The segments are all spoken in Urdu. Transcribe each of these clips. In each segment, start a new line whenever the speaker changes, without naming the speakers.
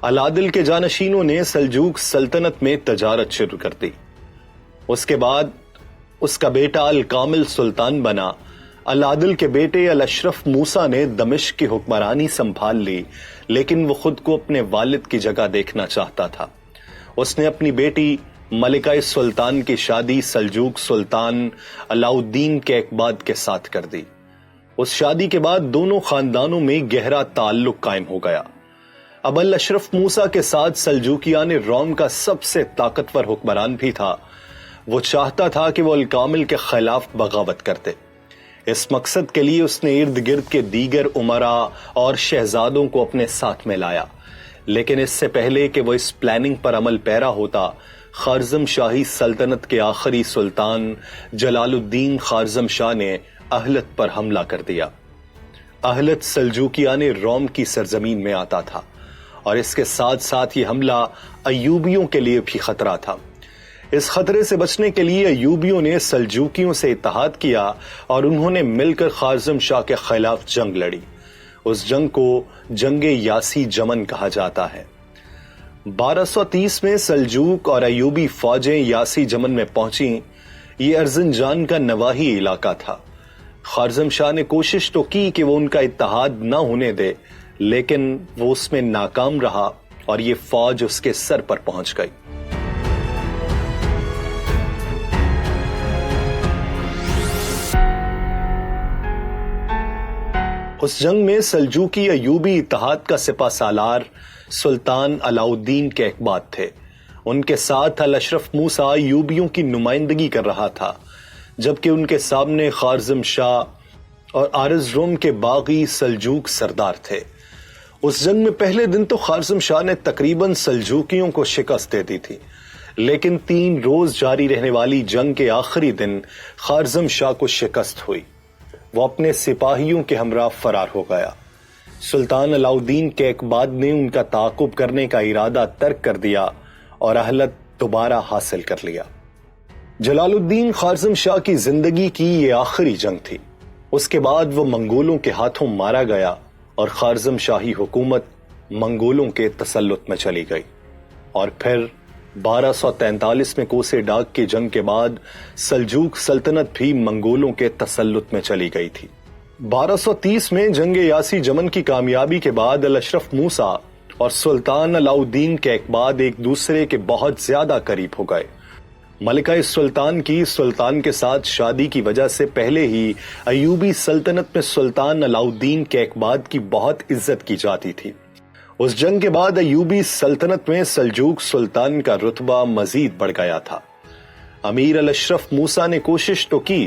العادل کے جانشینوں نے سلجوق سلطنت میں تجارت شروع کر دی۔ اس کے بعد اس کا بیٹا الکامل سلطان بنا۔ العادل کے بیٹے الاشرف موسیٰ نے دمشق کی حکمرانی سنبھال لی، لیکن وہ خود کو اپنے والد کی جگہ دیکھنا چاہتا تھا۔ اس نے اپنی بیٹی ملکہ سلطان کی شادی سلجوق سلطان علاء الدین کیقباد کے ساتھ کر دی۔ اس شادی کے بعد دونوں خاندانوں میں گہرا تعلق قائم ہو گیا۔ اب الاشرف موسیٰ کے ساتھ سلجوقیان روم کا سب سے طاقتور حکمران بھی تھا۔ وہ چاہتا تھا کہ وہ الکامل کے خلاف بغاوت کرتے۔ اس مقصد کے لیے اس نے ارد گرد کے دیگر امراء اور شہزادوں کو اپنے ساتھ میں لایا، لیکن اس سے پہلے کہ وہ اس پلاننگ پر عمل پیرا ہوتا، خوارزم شاہی سلطنت کے آخری سلطان جلال الدین خوارزم شاہ نے اہلت پر حملہ کر دیا۔ اہلت سلجوقیان روم کی سرزمین میں آتا تھا، اور اس کے ساتھ ساتھ یہ حملہ ایوبیوں کے لیے بھی خطرہ تھا۔ اس خطرے سے بچنے کے لیے ایوبیوں نے سلجوقیوں سے اتحاد کیا اور انہوں نے مل کر خوارزم شاہ کے خلاف جنگ لڑی۔ اس جنگ کو جنگ یاسی جمن کہا جاتا ہے۔ 1230 میں سلجوق اور ایوبی فوجیں یاسی جمن میں پہنچیں۔ یہ ارزنجان کا نواحی علاقہ تھا۔ خوارزم شاہ نے کوشش تو کی کہ وہ ان کا اتحاد نہ ہونے دے، لیکن وہ اس میں ناکام رہا اور یہ فوج اس کے سر پر پہنچ گئی۔ اس جنگ میں سلجوقی ایوبی اتحاد کا سپہ سالار سلطان علاء الدین کیقباد تھے۔ ان کے ساتھ الاشرف موسیٰ ایوبیوں کی نمائندگی کر رہا تھا، جبکہ ان کے سامنے خوارزم شاہ اور ارزروم کے باغی سلجوق سردار تھے۔ اس جنگ میں پہلے دن تو خوارزم شاہ نے تقریباً سلجوقیوں کو شکست دے دی تھی، لیکن 3 روز جاری رہنے والی جنگ کے آخری دن خوارزم شاہ کو شکست ہوئی۔ وہ اپنے سپاہیوں کے ہمراہ فرار ہو گیا۔ سلطان علاء الدین کیقباد نے ان کا تعاقب کرنے کا ارادہ ترک کر دیا اور اہلت دوبارہ حاصل کر لیا۔ جلال الدین خوارزم شاہ کی زندگی کی یہ آخری جنگ تھی۔ اس کے بعد وہ منگولوں کے ہاتھوں مارا گیا اور خوارزم شاہی حکومت منگولوں کے تسلط میں چلی گئی، اور پھر 1243 میں کوسے ڈاک کی جنگ کے بعد سلجوق سلطنت بھی منگولوں کے تسلط میں چلی گئی تھی۔ 1230 میں جنگ یاسی جمن کی کامیابی کے بعد الاشرف موسیٰ اور سلطان علاء الدین کیقباد ایک دوسرے کے بہت زیادہ قریب ہو گئے۔ ملکہ سلطان کی سلطان کے ساتھ شادی کی وجہ سے پہلے ہی ایوبی سلطنت میں سلطان علاء الدین کیقباد کی بہت عزت کی جاتی تھی۔ اس جنگ کے بعد ایوبی سلطنت میں سلجوق سلطان کا رتبہ مزید بڑھ گیا تھا۔ امیر الاشرف موسیٰ نے کوشش تو کی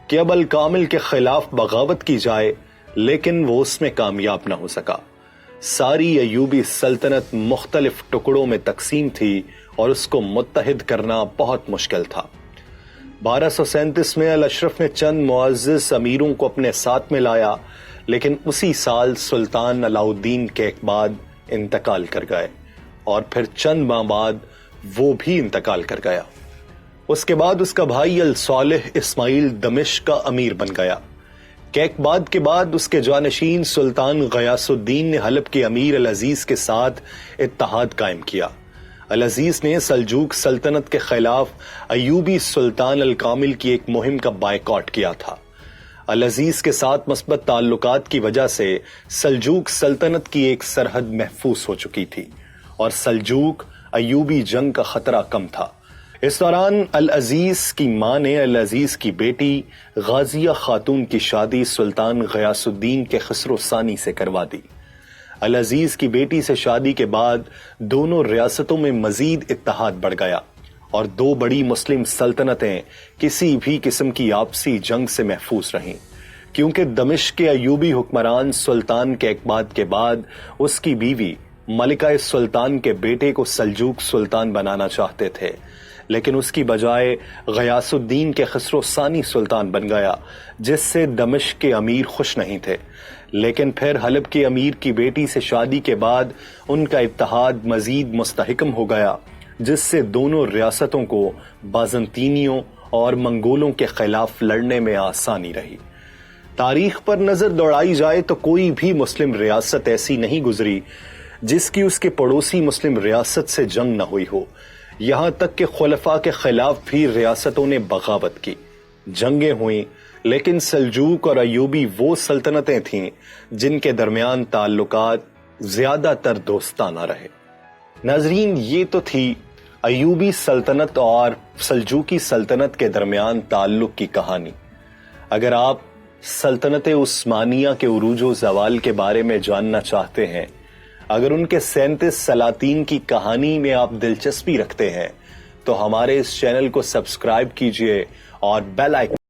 کہ اب الکامل کے خلاف بغاوت کی جائے، لیکن وہ اس میں کامیاب نہ ہو سکا۔ ساری ایوبی سلطنت مختلف ٹکڑوں میں تقسیم تھی اور اس کو متحد کرنا بہت مشکل تھا۔ 1237 میں الاشرف نے چند معزز امیروں کو اپنے ساتھ میں لایا، لیکن اسی سال سلطان علاء الدین کیقباد انتقال کر گئے، اور پھر چند ماہ بعد وہ بھی انتقال کر گیا۔ اس کے بعد اس کا بھائی الصالح اسماعیل دمشق کا امیر بن گیا۔ کیقباد کے بعد اس کے جانشین سلطان غیاث الدین نے حلب کے امیر العزیز کے ساتھ اتحاد قائم کیا۔ العزیز نے سلجوق سلطنت کے خلاف ایوبی سلطان الکامل کی ایک مہم کا بائیکاٹ کیا تھا۔ العزیز کے ساتھ مثبت تعلقات کی وجہ سے سلجوق سلطنت کی ایک سرحد محفوظ ہو چکی تھی، اور سلجوق ایوبی جنگ کا خطرہ کم تھا۔ اس دوران العزیز کی ماں نے العزیز کی بیٹی غازیہ خاتون کی شادی سلطان غیاث الدین کے خسرو ثانی سے کروا دی۔ العزیز کی بیٹی سے شادی کے بعد دونوں ریاستوں میں مزید اتحاد بڑھ گیا، اور 2 بڑی مسلم سلطنتیں کسی بھی قسم کی آپسی جنگ سے محفوظ رہیں، کیونکہ دمشق کے ایوبی حکمران سلطان کیقباد کے بعد اس کی بیوی ملکہ سلطان کے بیٹے کو سلجوق سلطان بنانا چاہتے تھے، لیکن اس کی بجائے غیاث الدین کے خسرو ثانی سلطان بن گیا، جس سے دمشق کے امیر خوش نہیں تھے۔ لیکن پھر حلب کے امیر کی بیٹی سے شادی کے بعد ان کا اتحاد مزید مستحکم ہو گیا، جس سے دونوں ریاستوں کو بازنطینیوں اور منگولوں کے خلاف لڑنے میں آسانی رہی۔ تاریخ پر نظر دوڑائی جائے تو کوئی بھی مسلم ریاست ایسی نہیں گزری جس کی اس کے پڑوسی مسلم ریاست سے جنگ نہ ہوئی ہو، یہاں تک کہ خلفاء کے خلاف بھی ریاستوں نے بغاوت کی، جنگیں ہوئیں، لیکن سلجوق اور ایوبی وہ سلطنتیں تھیں جن کے درمیان تعلقات زیادہ تر دوستانہ رہے۔ ناظرین، یہ تو تھی ایوبی سلطنت اور سلجوقی سلطنت کے درمیان تعلق کی کہانی۔ اگر آپ سلطنت عثمانیہ کے عروج و زوال کے بارے میں جاننا چاہتے ہیں، اگر ان کے 37 سلاطین کی کہانی میں آپ دلچسپی رکھتے ہیں، تو ہمارے اس چینل کو سبسکرائب کیجئے اور بیل آئیکن